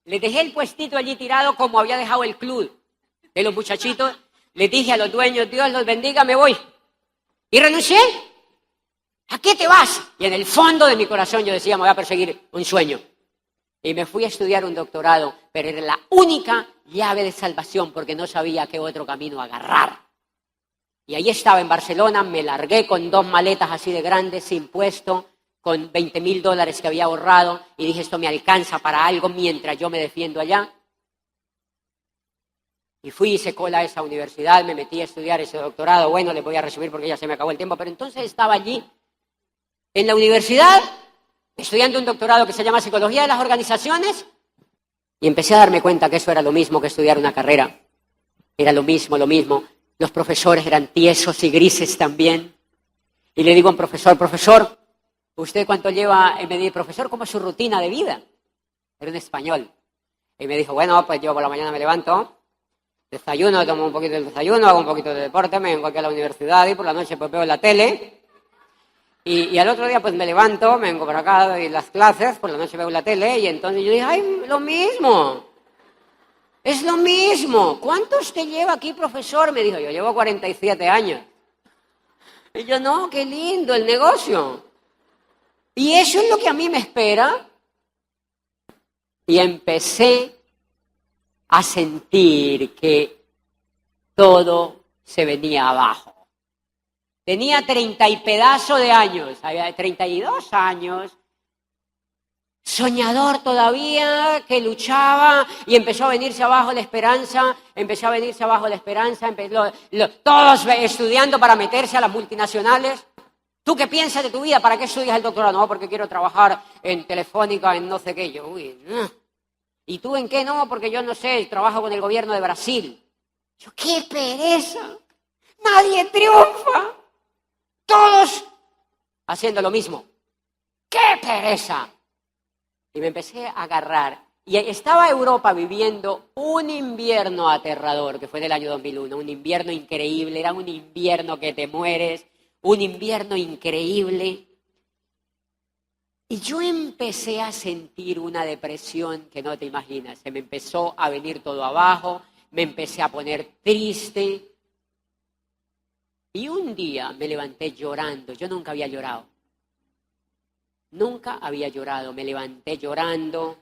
Les dejé el puestito allí tirado como había dejado el club de los muchachitos. Les dije a los dueños, Dios los bendiga, me voy. Y renuncié. ¿A qué te vas? Y en el fondo de mi corazón yo decía, me voy a perseguir un sueño. Y me fui a estudiar un doctorado, pero era la única llave de salvación porque no sabía qué otro camino agarrar. Y ahí estaba en Barcelona, me largué con 2 maletas así de grandes, sin puesto, con $20,000 que había ahorrado, y dije, esto me alcanza para algo mientras yo me defiendo allá. Y fui, hice cola a esa universidad, me metí a estudiar ese doctorado. Bueno, les voy a recibir porque ya se me acabó el tiempo, pero entonces estaba allí, en la universidad, estudiando un doctorado que se llama Psicología de las Organizaciones, y empecé a darme cuenta que eso era lo mismo que estudiar una carrera. Era lo mismo. Los profesores eran tiesos y grises también. Y le digo a un profesor, ¿usted cuánto lleva? Y me dice, profesor, ¿cómo es su rutina de vida? Era en español. Y me dijo, bueno, pues yo por la mañana me levanto, desayuno, tomo un poquito de desayuno, hago un poquito de deporte, me vengo aquí a la universidad y por la noche pues veo la tele. Y al otro día pues me levanto, me vengo para acá, doy las clases, por la noche veo la tele y entonces yo dije, ¡ay, lo mismo! Es lo mismo. ¿Cuánto usted lleva aquí, profesor? Me dijo, yo llevo 47 años. Y yo, no, qué lindo el negocio. Y eso es lo que a mí me espera. Y empecé a sentir que todo se venía abajo. Tenía 30 y pedazo de años, había 32 años, soñador todavía, que luchaba y empezó a venirse abajo la esperanza, todos estudiando para meterse a las multinacionales. ¿Tú qué piensas de tu vida? ¿Para qué estudias el doctorado? No, porque quiero trabajar en Telefónica, en no sé qué. Yo, ¿y tú en qué? No, porque yo no sé, trabajo con el gobierno de Brasil. Yo, ¡qué pereza! Nadie triunfa. Todos haciendo lo mismo. ¡Qué pereza! Y me empecé a agarrar. Y estaba Europa viviendo un invierno aterrador, que fue del año 2001, un invierno increíble, era un invierno que te mueres, un invierno increíble. Y yo empecé a sentir una depresión que no te imaginas. Se me empezó a venir todo abajo, me empecé a poner triste. Y un día me levanté llorando. Yo nunca había llorado. Nunca había llorado. Me levanté llorando,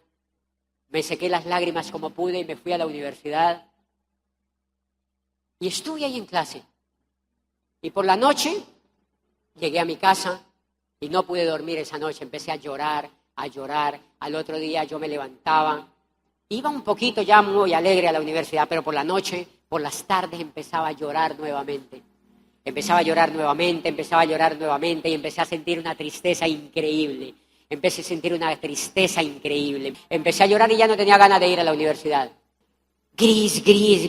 me sequé las lágrimas como pude y me fui a la universidad. Y estuve ahí en clase. Y por la noche llegué a mi casa y no pude dormir esa noche. Empecé a llorar, a llorar. Al otro día yo me levantaba. Iba un poquito ya muy alegre a la universidad, pero por la noche, por las tardes empezaba a llorar nuevamente. Empezaba a llorar nuevamente y empecé a sentir una tristeza increíble. Empecé a llorar y ya no tenía ganas de ir a la universidad. Gris, y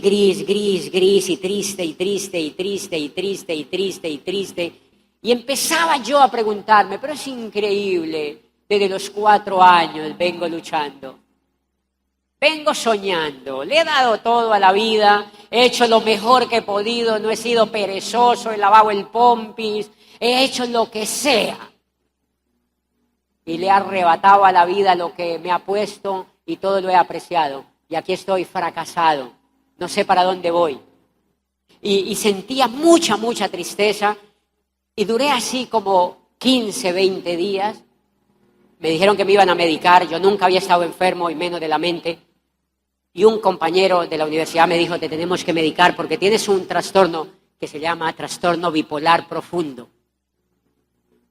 triste. Y empezaba yo a preguntarme, pero es increíble, desde los 4 años vengo luchando. Vengo soñando, le he dado todo a la vida, he hecho lo mejor que he podido, no he sido perezoso, he lavado el pompis, he hecho lo que sea. Y le he arrebatado a la vida lo que me ha puesto y todo lo he apreciado. Y aquí estoy fracasado, no sé para dónde voy. Y sentía mucha tristeza y duré así como 15, 20 días. Me dijeron que me iban a medicar, yo nunca había estado enfermo y menos de la mente. Y un compañero de la universidad me dijo, te tenemos que medicar porque tienes un trastorno que se llama trastorno bipolar profundo.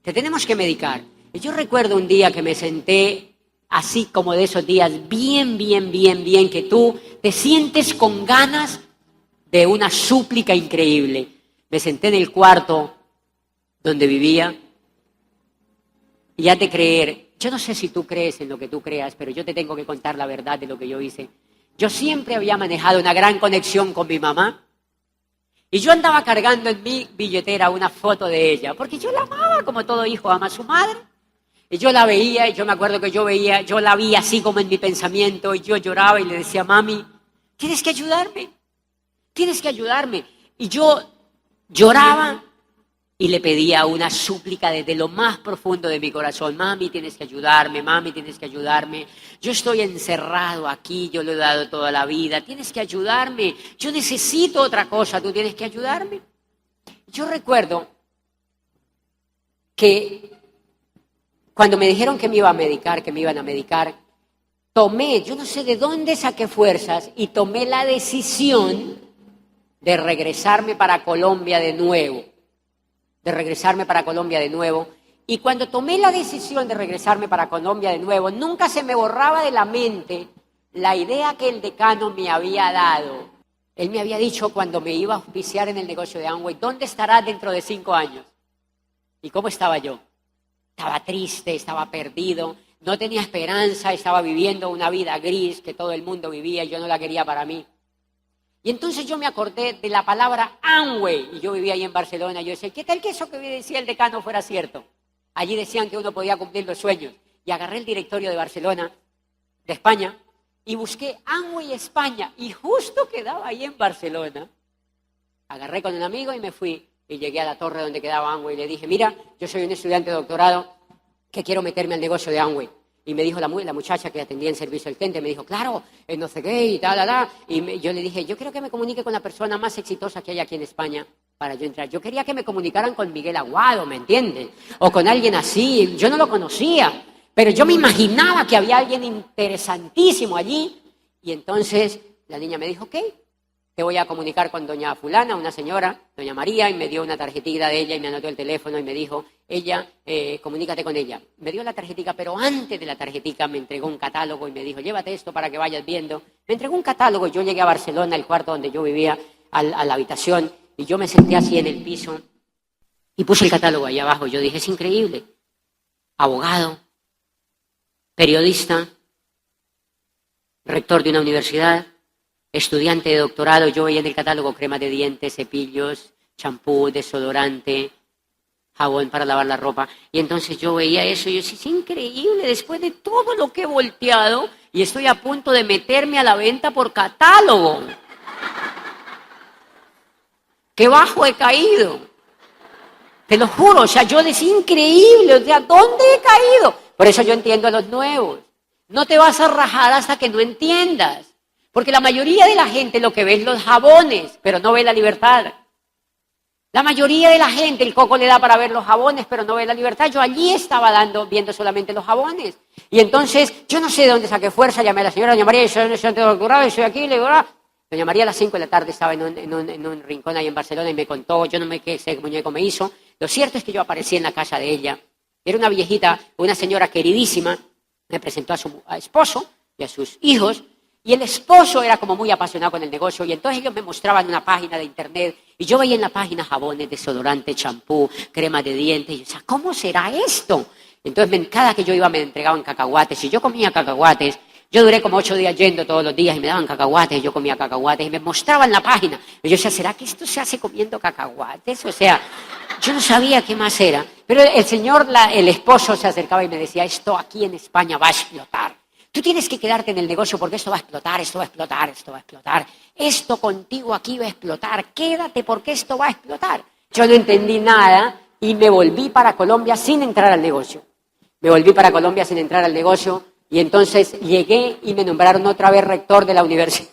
Te tenemos que medicar. Y yo recuerdo un día que me senté así como de esos días, bien, que tú te sientes con ganas de una súplica increíble. Me senté en el cuarto donde vivía y ya de creer, yo no sé si tú crees en lo que tú creas, pero yo te tengo que contar la verdad de lo que yo hice. Yo siempre había manejado una gran conexión con mi mamá y yo andaba cargando en mi billetera una foto de ella, porque yo la amaba como todo hijo ama a su madre. Y yo la veía, y yo me acuerdo que yo la vi así como en mi pensamiento, y yo lloraba y le decía, mami, tienes que ayudarme. Y yo lloraba y le pedía una súplica desde lo más profundo de mi corazón, mami, tienes que ayudarme, yo estoy encerrado aquí, yo le he dado toda la vida, tienes que ayudarme, yo necesito otra cosa, tú tienes que ayudarme. Yo recuerdo que cuando me dijeron que me iban a medicar, tomé, yo no sé de dónde saqué fuerzas y tomé la decisión de regresarme para Colombia de nuevo. Y cuando tomé la decisión de regresarme para Colombia de nuevo, nunca se me borraba de la mente la idea que el decano me había dado. Él me había dicho cuando me iba a auspiciar en el negocio de Amway, ¿dónde estarás dentro de 5 años? ¿Y cómo estaba yo? Estaba triste, estaba perdido, no tenía esperanza, estaba viviendo una vida gris que todo el mundo vivía y yo no la quería para mí. Y entonces yo me acordé de la palabra Amway, y yo vivía ahí en Barcelona, yo decía, ¿qué tal que eso que decía el decano fuera cierto? Allí decían que uno podía cumplir los sueños. Y agarré el directorio de Barcelona, de España, y busqué Amway España, y justo quedaba ahí en Barcelona. Agarré con un amigo y me fui, y llegué a la torre donde quedaba Amway, y le dije, mira, yo soy un estudiante de doctorado que quiero meterme al negocio de Amway. Y me dijo la muchacha que atendía en servicio al cliente, me dijo, claro, no sé qué, y tal. Y yo le dije, yo quiero que me comunique con la persona más exitosa que hay aquí en España para yo entrar. Yo quería que me comunicaran con Miguel Aguado, ¿me entiendes? O con alguien así. Yo no lo conocía, pero yo me imaginaba que había alguien interesantísimo allí. Y entonces la niña me dijo, ok, te voy a comunicar con doña fulana, una señora, doña María, y me dio una tarjetita de ella y me anotó el teléfono y me dijo, ella, comunícate con ella. Me dio la tarjetica, pero antes de la tarjetica me entregó un catálogo y me dijo, llévate esto para que vayas viendo. Me entregó un catálogo y yo llegué a Barcelona, el cuarto donde yo vivía, a la habitación, y yo me senté así en el piso y puse el catálogo ahí abajo. Yo dije, es increíble. Abogado, periodista, rector de una universidad, estudiante de doctorado. Yo veía en el catálogo crema de dientes, cepillos, champú, desodorante, jabón para lavar la ropa. Y entonces yo veía eso y yo decía, es increíble, después de todo lo que he volteado y estoy a punto de meterme a la venta por catálogo. ¡Qué bajo he caído! Te lo juro, o sea, yo decía, increíble, o sea, ¿dónde he caído? Por eso yo entiendo a los nuevos. No te vas a rajar hasta que no entiendas. Porque la mayoría de la gente lo que ve es los jabones, pero no ve la libertad. La mayoría de la gente, el coco le da para ver los jabones, pero no ve la libertad. Yo allí estaba viendo solamente los jabones. Y entonces, yo no sé de dónde saqué fuerza, llamé a la señora, doña María, yo soy un estudiante de doctorado, estoy aquí, le digo, doña María a las 5 de la tarde estaba en un rincón ahí en Barcelona y me contó, yo no me qué ese muñeco me hizo. Lo cierto es que yo aparecí en la casa de ella. Era una viejita, una señora queridísima, me presentó a su esposo y a sus hijos. Y el esposo era como muy apasionado con el negocio y entonces ellos me mostraban una página de internet y yo veía en la página jabones, desodorante, champú, crema de dientes y yo decía, ¿cómo será esto? Entonces cada que yo iba me entregaban cacahuates y yo comía cacahuates. Yo duré como 8 días yendo todos los días y me daban cacahuates y yo comía cacahuates y me mostraban la página. Y yo decía, ¿será que esto se hace comiendo cacahuates? O sea, yo no sabía qué más era. Pero el señor, el esposo se acercaba y me decía, esto aquí en España va a explotar. Tú tienes que quedarte en el negocio porque esto va a explotar, esto va a explotar, esto va a explotar. Esto contigo aquí va a explotar. Quédate porque esto va a explotar. Yo no entendí nada y me volví para Colombia sin entrar al negocio. Me volví para Colombia sin entrar al negocio y entonces llegué y me nombraron otra vez rector de la universidad.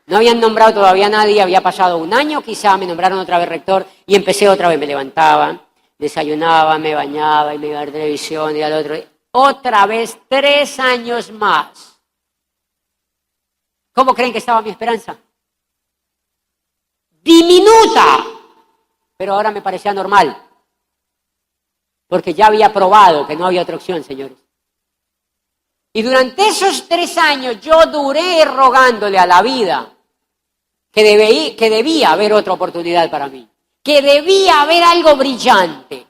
No habían nombrado todavía a nadie, había pasado un año quizá, me nombraron otra vez rector y empecé otra vez. Me levantaba, desayunaba, me bañaba y me iba a ver televisión y al otro día. Otra vez 3 años más. ¿Cómo creen que estaba mi esperanza? Diminuta. Pero ahora me parecía normal. Porque ya había probado que no había otra opción, señores. Y durante esos 3 años yo duré rogándole a la vida que debía haber otra oportunidad para mí. Que debía haber algo brillante.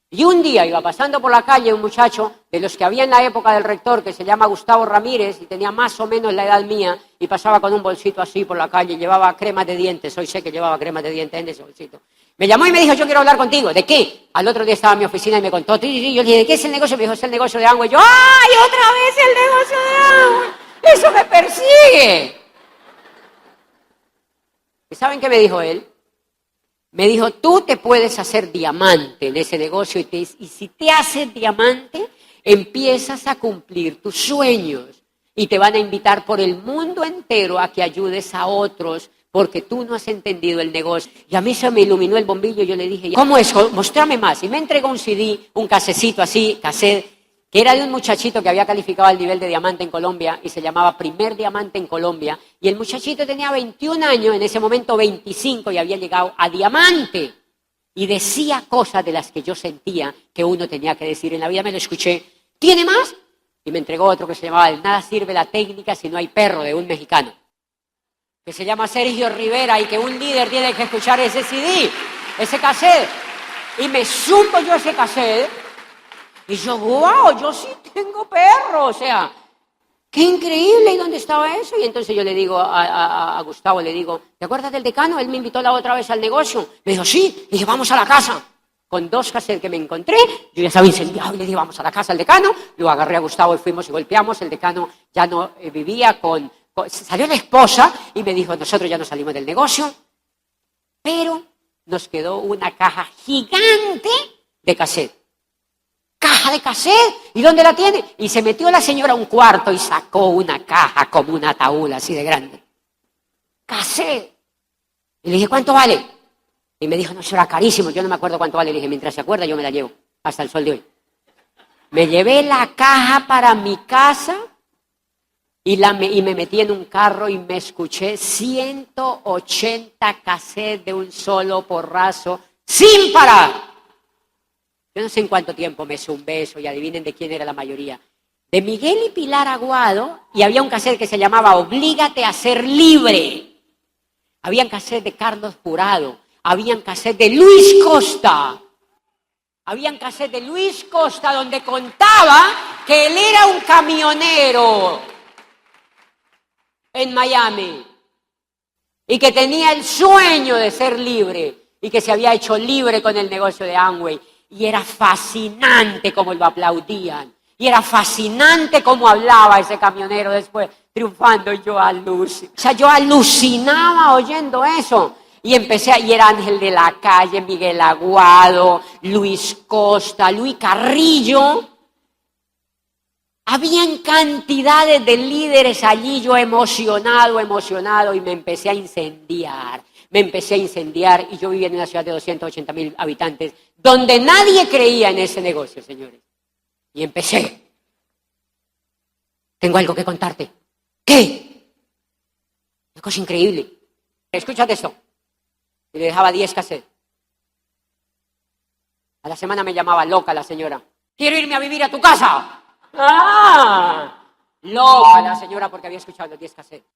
Y un día iba pasando por la calle un muchacho de los que había en la época del rector que se llama Gustavo Ramírez y tenía más o menos la edad mía y pasaba con un bolsito así por la calle y llevaba crema de dientes. Hoy sé que llevaba crema de dientes en ese bolsito. Me llamó y me dijo, yo quiero hablar contigo. ¿De qué? Al otro día estaba en mi oficina y me contó. Yo le dije, ¿de qué es el negocio? Me dijo, es el negocio de Amway. Yo, ¡ay, otra vez el negocio de Amway! ¡Eso me persigue! ¿Y saben qué me dijo él? Me dijo, tú te puedes hacer diamante en ese negocio y si te haces diamante, empiezas a cumplir tus sueños y te van a invitar por el mundo entero a que ayudes a otros porque tú no has entendido el negocio. Y a mí se me iluminó el bombillo y yo le dije, ¿cómo es? Mostrame más. Y me entregó un CD, un casecito así, cassette, que era de un muchachito que había calificado al nivel de diamante en Colombia y se llamaba Primer Diamante en Colombia. Y el muchachito tenía 21 años, en ese momento 25, y había llegado a diamante. Y decía cosas de las que yo sentía que uno tenía que decir en la vida. Me lo escuché. ¿Tiene más? Y me entregó otro que se llamaba El nada sirve la técnica si no hay perro, de un mexicano. Que se llama Sergio Rivera y que un líder tiene que escuchar ese CD, ese cassette. Y me supo yo ese cassette. Y yo, wow, yo sí tengo perro, o sea, ¡qué increíble! ¿Y dónde estaba eso? Y entonces yo le digo a Gustavo, le digo, ¿te acuerdas del decano? Él me invitó la otra vez al negocio. Me dijo, sí. Le dije, vamos a la casa. Con 2 cassettes que me encontré, yo ya estaba incendiado y le dije, vamos a la casa del decano. Lo agarré a Gustavo y fuimos y golpeamos. El decano ya no vivía salió la esposa y me dijo, nosotros ya no salimos del negocio, pero nos quedó una caja gigante de cassette. Caja de cassette, ¿y dónde la tiene? Y se metió la señora a un cuarto y sacó una caja como un ataúd así de grande. Cassette. Y le dije, ¿cuánto vale? Y me dijo, no, eso era carísimo, yo no me acuerdo cuánto vale. Le dije, mientras se acuerda yo me la llevo, hasta el sol de hoy. Me llevé la caja para mi casa y me metí en un carro y me escuché 180 cassettes de un solo porrazo, sin parar. Yo no sé en cuánto tiempo me zumbé eso y adivinen de quién era la mayoría. De Miguel y Pilar Aguado, y había un cassette que se llamaba Oblígate a ser libre. Habían cassette de Carlos Jurado, habían cassette de Luis Costa. Habían cassette de Luis Costa donde contaba que él era un camionero en Miami y que tenía el sueño de ser libre y que se había hecho libre con el negocio de Amway. Y era fascinante cómo lo aplaudían. Y era fascinante cómo hablaba ese camionero después, triunfando. Y yo alucinaba oyendo eso. Y era Ángel de la Calle, Miguel Aguado, Luis Costa, Luis Carrillo. Habían cantidades de líderes allí, yo emocionado, y me empecé a incendiar. Y yo vivía en una ciudad de 280,000 habitantes, donde nadie creía en ese negocio, señores. Y empecé. Tengo algo que contarte. ¿Qué? Una cosa increíble. Escúchate esto. Y le dejaba 10 cassettes. A la semana me llamaba loca la señora. Quiero irme a vivir a tu casa. ¡Ah! Loca la señora porque había escuchado los 10 cassettes.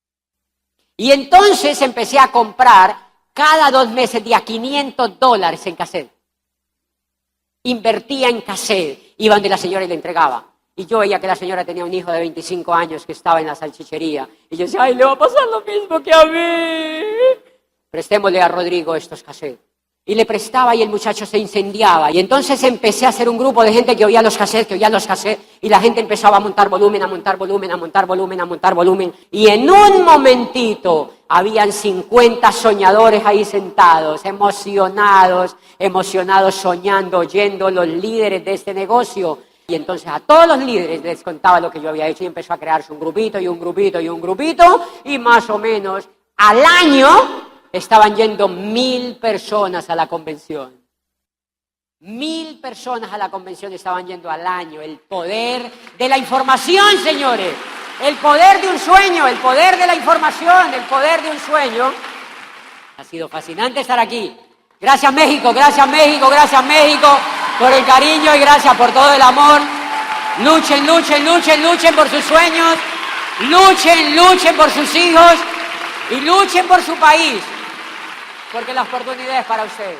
Y entonces empecé a comprar cada 2 meses de a $500 en cassette. Invertía en cassette. Iba donde la señora y le entregaba. Y yo veía que la señora tenía un hijo de 25 años que estaba en la salchichería. Y yo decía, ¡ay, le va a pasar lo mismo que a mí! Prestémosle a Rodrigo estos cassettes. Y le prestaba y el muchacho se incendiaba. Y entonces empecé a hacer un grupo de gente que oía los cassettes, y la gente empezaba a montar volumen. Y en un momentito habían 50 soñadores ahí sentados, emocionados, soñando, oyendo los líderes de este negocio. Y entonces a todos los líderes les contaba lo que yo había hecho y empezó a crearse un grupito, y más o menos al año estaban yendo 1,000 personas a la convención. 1,000 personas a la convención estaban yendo al año. El poder de la información, señores. El poder de un sueño, el poder de la información, el poder de un sueño. Ha sido fascinante estar aquí. Gracias México, por el cariño y gracias por todo el amor. Luchen por sus sueños. Luchen por sus hijos y luchen por su país. Porque la oportunidad es para ustedes.